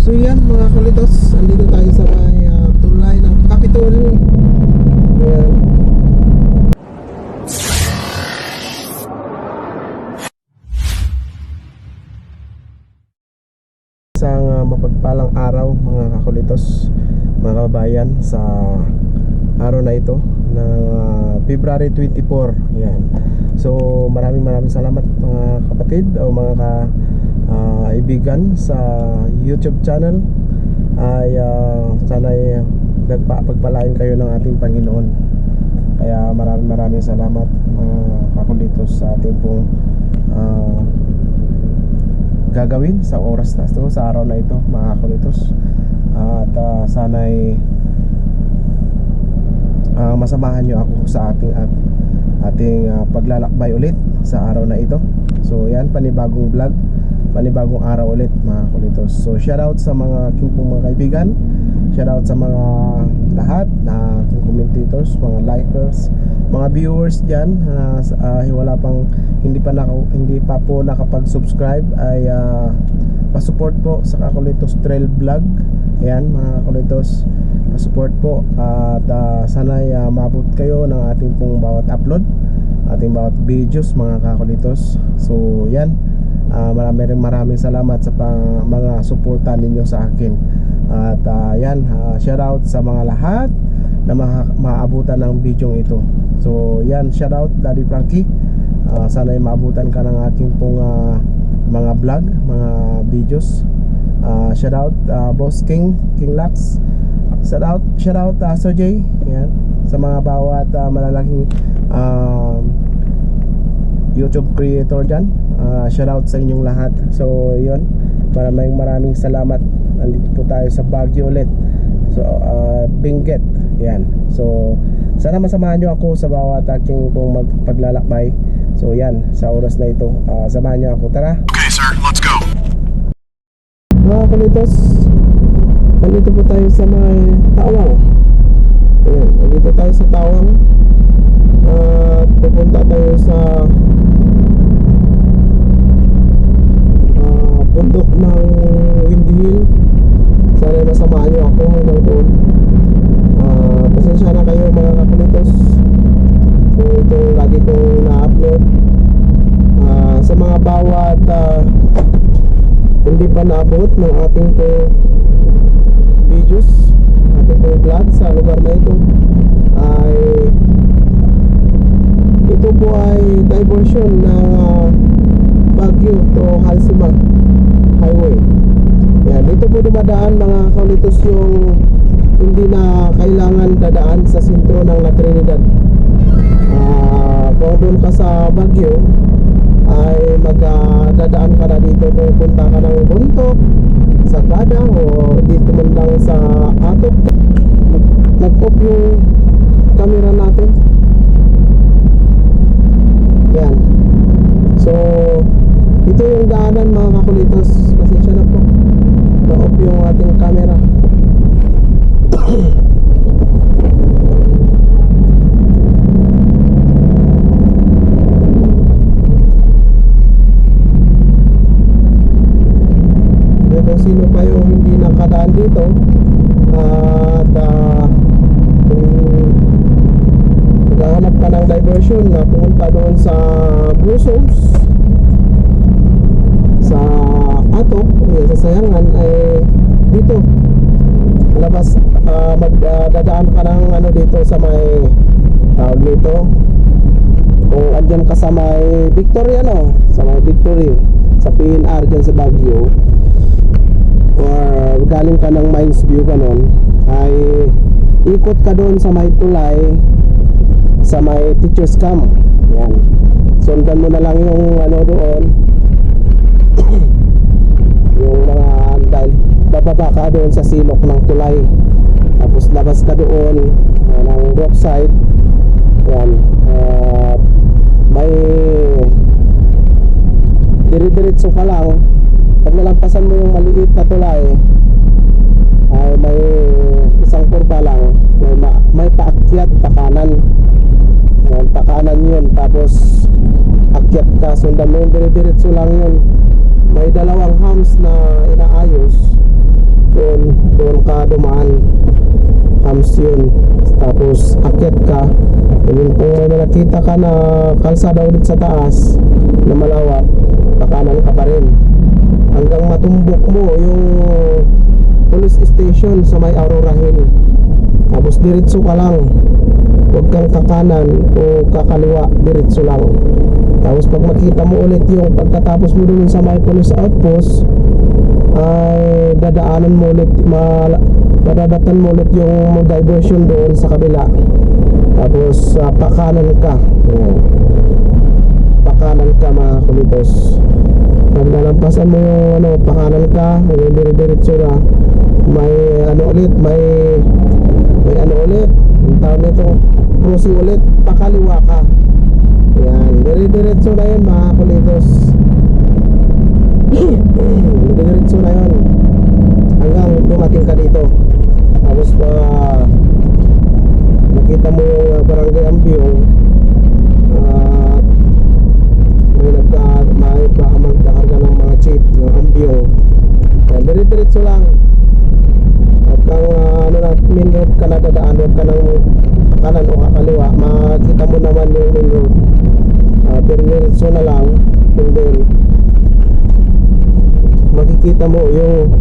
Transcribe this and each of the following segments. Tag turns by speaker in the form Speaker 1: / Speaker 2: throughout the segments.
Speaker 1: So yan mga kulitos, andito tayo sa may tulay ng Capitol. Ayan. Isang mapagpalang araw mga kakulitos, mga kababayan, sa araw na ito ng February 24. Yan. So maraming salamat mga kapatid o mga kaibigan sa YouTube channel. Ay sana'y nagpapagpalain kayo ng ating Panginoon. Kaya maraming salamat mga kakulitos sa ating pong gagawin sa oras na ito, sa araw na ito mga kakulitos. At sana'y masamahan nyo ako sa ating paglalakbay ulit sa araw na ito. So yan, panibagong vlog, panibagong araw ulit mga kulitos. So shoutout sa mga aking mga kaibigan, shoutout sa mga lahat na aking commentators, mga likers, mga viewers dyan. Wala pang hindi pa po nakapag-subscribe ay pa-support po sa Kakulitos Trail Vlog. Ayan mga kulitos, pa-support po at sana'y maabot kayo ng ating pong bawat upload, ating bawat videos mga kakulitos. So yan, maraming salamat sa mga suporta ninyo sa akin. At yan, shoutout sa mga lahat na maabutan ng video ito. So yan, shoutout Daddy Frankie. Sana'y maabutan ka ng aking pong mga vlog, mga videos. Shoutout Boss King Lax. Shoutout Sir J. Yan, sa mga bawat malalaking YouTube creator dyan. Shoutout sa inyong lahat. So yun, maraming salamat. Nandito po tayo sa Baguio ulit. So Benguet. Yan. So sana masamahan nyo ako sa bawat aking pong paglalakbay. So yan, sa oras na ito, samahan nyo ako. Tara.
Speaker 2: Okay sir, let's go.
Speaker 1: Mga kulitos, nandito po tayo sa may Tawang. Ayan, nandito tayo sa Tawang. At pupunta tayo sa bundok ng Windy Hill. Sana masamahan nyo ako hanggang doon. Pasensya na kayo mga kakulitos kung itong lagi kong na-upload. Sa mga bawat hindi pa naabot ng ating po videos, ating po vlog sa lugar na ito, ay ito po ay diversion ng Baguio to Halsima Highway. Yan, dito po dumadaan mga kaulitos yung hindi na kailangan dadaan sa sentro ng La Trinidad. Kung doon ka sa Baguio ay magdadaan ka na dito kung punta ka ng Buntok, Sagada, o dito man lang sa Atok. Nag-off yung camera natin. Yan. So ito yung daanan mga kakulitos. Pasensya na po, na-off yung ating camera. Kung sino pa yung hindi nakadaan dito at kung naghahanap ka ng diversion na pumunta doon sa Blossoms, sa Atok, sa Sayangan, ay dito labas, magdadaan ka ng dito sa may tawag dito, kung andyan ka sa may Victory, sa may Victory, sa PNR dyan sa Baguio, or galing ka ng Mines View ganon, ay ikot ka doon sa may tulay, sa may Teachers Camp. Yan, sundan mo na lang yung doon yung mga, dahil bababa ka doon sa silok ng tulay, tapos labas ka doon ng Brookside. Yan, may dire-diretso ka lang. Pag nalampasan mo yung maliit na tulay, ay may isang kurba lang, may paakyat pa kanan. Yan, pa kanan yun, tapos akyat ka, sundan mo yung dire-diretso lang yun. May dalawang humps na inaayos. doon ka dumaan, hams yun. Tapos akyat ka, yun, kung may nakita ka na kalsada ulit sa taas na malawak, kakanan ka pa rin hanggang matumbok mo yung police station sa may Aurora Hill. Tapos diretso ka lang, huwag kang kakanan o kakaliwa, diretso lang. Tapos pag makita mo ulit yung pagkatapos mo dun sa may police outpost, ay dadaanan mo ulit, madadatan mo ulit yung diversion doon sa kabila. Tapos pakanan ka. Ayan. Pakanan ka mga kulitos. Pag nalampasan mo yung pakanan ka, dire-diretso na, may ulit, may ulit, yung tawag nito, crossing ulit, pakaliwa ka. Ayan, dire-diretso na yun mga kulitos. Dire-diretso na yun hanggang dumating ka dito. Tapos nakita mo yung barangay Ambiong, may magkakarga ng mga jeep ng Ambiong. Ayan, dire-diretso lang. At kang main road ka na dadaan, huwag ka ng kanan o kakaliwa, makikita mo naman yung main road. Dire-diretso na lang, and then makikita mo yung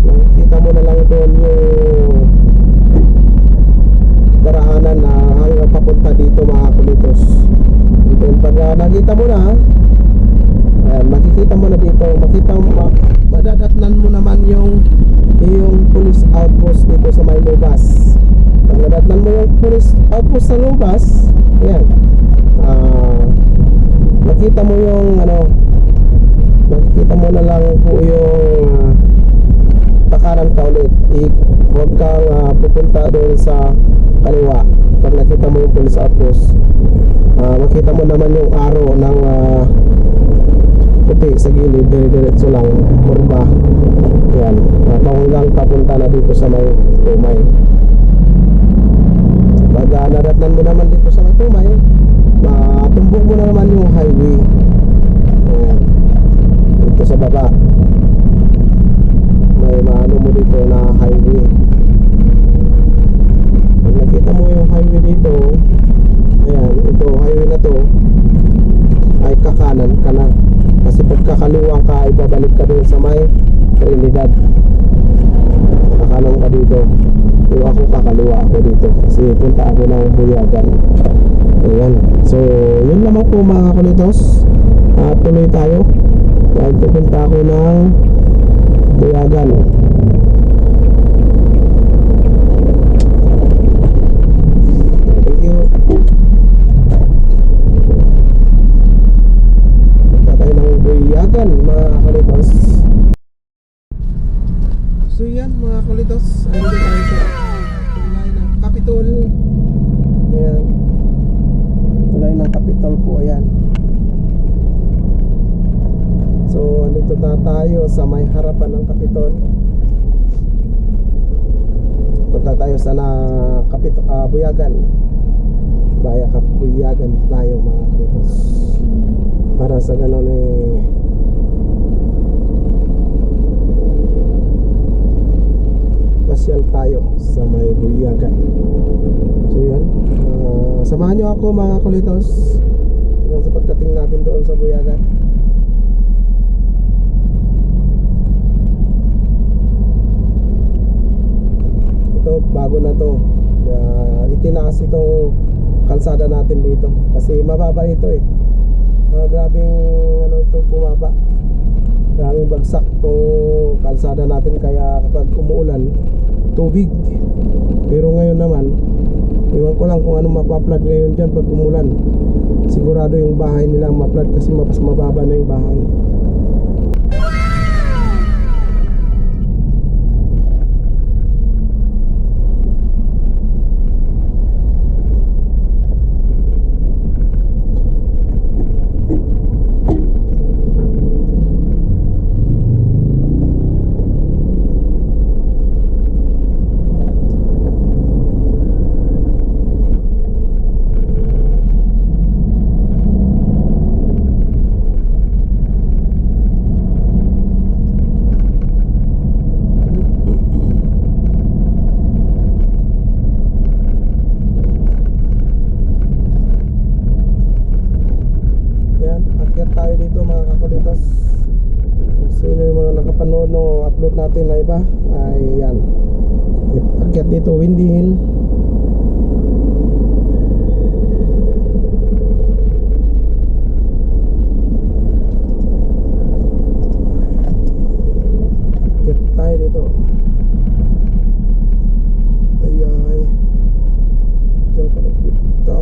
Speaker 1: makikita mo na lang doon yung darahanan na hanggang papunta dito mga kulitos. And then pag nakita mo na, ayan, makikita mo na dito, madadatnan mo naman yung police outpost dito sa may Lubas. Pag nadatnan mo yung police outpost sa Lubas, ayan, makita mo yung makikita mo na lang po yung pakanan ka ulit. Huwag kang pupunta doon sa kaliwa. Pag nakita mo yung police outpost, makita mo naman yung arrow ng puti sa gilid, dire-diretso lang, kurba. Yan, hanggang papunta na dito sa may Tumay. Pag nadatnan mo naman dito sa may Tumay, matumbok mo na naman yung highway. Ayan, dito sa baba may maano mo dito na highway. Pag nakita mo yung highway dito, ayan, ito highway na to, ay kakanan ka na. Kasi pag kakaliwa ka, ay babalik ka doon sa may Trinidad. Kakanan ka dito. Yung ako kakaliwa ako dito kasi punta ako ng Buyagan. Ayan. So yun naman po mga kulitos, tuloy tayo. Pupunta ako ng Buyagan. Thank you. Punta tayo ng Buyagan mga kulitos. So yan mga kulitos, andito tayo sa tulay ng Capitol. Ayan, tulay ng Capitol po, ayan. So andito na tayo sa may harapan ng Capitol. Punta tayo sa Buyagan. Buyagan tayo mga kulitos. Para sa ganon pasyal tayo sa may Buyagan. So yan, samahan nyo ako mga kulitos hanggang sa pagdating natin doon sa Buyagan. Ito bago na to, itinaas itong kalsada natin dito kasi mababa ito grabing ito bumaba, daming bagsak tong kalsada natin, kaya kapag umuulan tubig. Pero ngayon naman, iwan ko lang kung ano mapa-flood ngayon dyan pag umulan. Sigurado yung bahay nila ma-flood kasi mas mababa na yung bahay. i-upload natin na iba ay yan, akyat dito Windy Hill. Akyat tayo dito. Ayay, diyan ka na kita.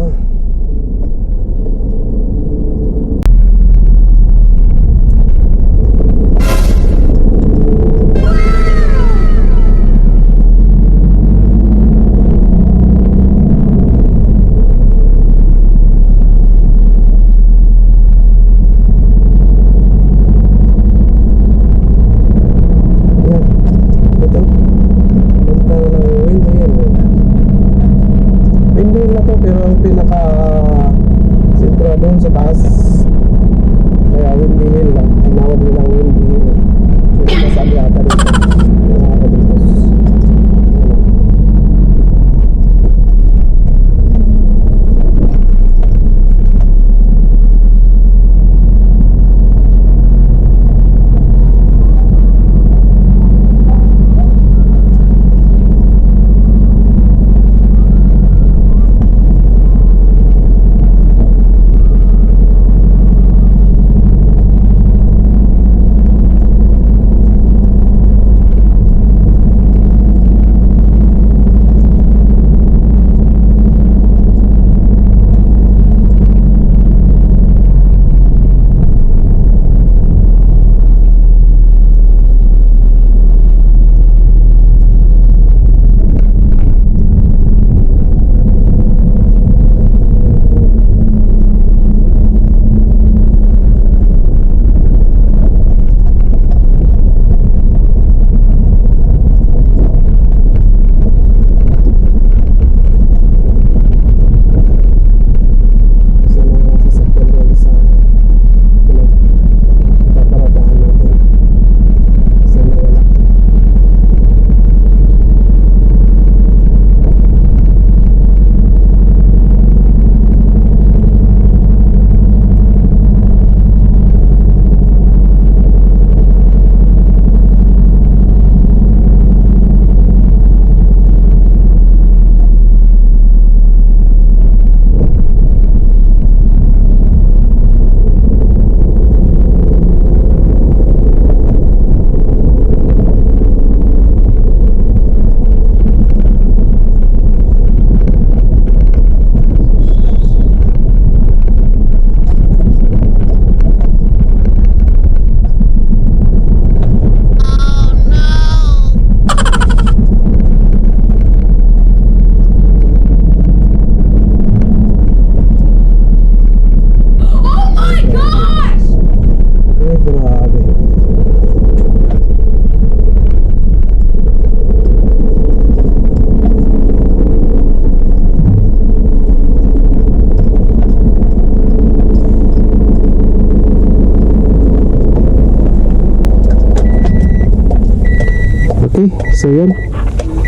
Speaker 1: Okay, so yun.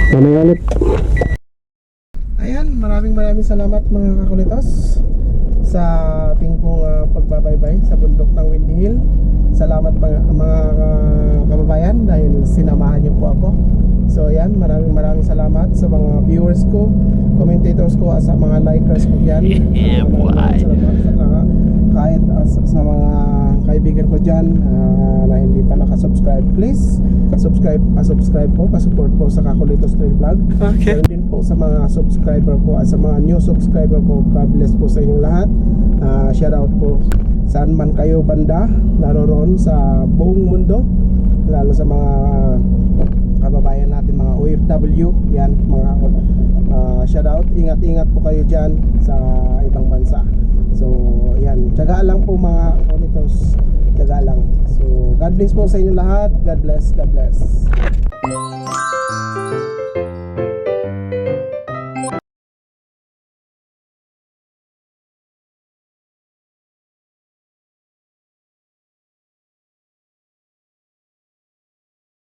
Speaker 1: Mamaya ulit. Ayan, maraming salamat mga kakulitos sa ating pong pagbabaybay sa bundok ng Windy Hill. Salamat mga kababayan dahil sinamahan niyo po ako. So ayan, maraming salamat sa mga viewers ko, commentators ko, sa mga likers ko dyan. Kahit sa mga kaibigan ko dyan na hindi pa nakasubscribe, please subscribe po, pasupport po sa Kakulitos Trail Vlog. Okay. Din po sa mga subscriber ko at sa mga new subscriber ko, God bless po sa inyong lahat. Shout out po saan man kayo banda naroroon sa buong mundo, lalo sa mga kababayan natin, mga OFW yan, mga shout out, ingat po kayo dyan sa ibang bansa. So yan, tiyaga lang po mga Kakulitos, tiyaga lang. So God bless po sa inyo lahat. God bless.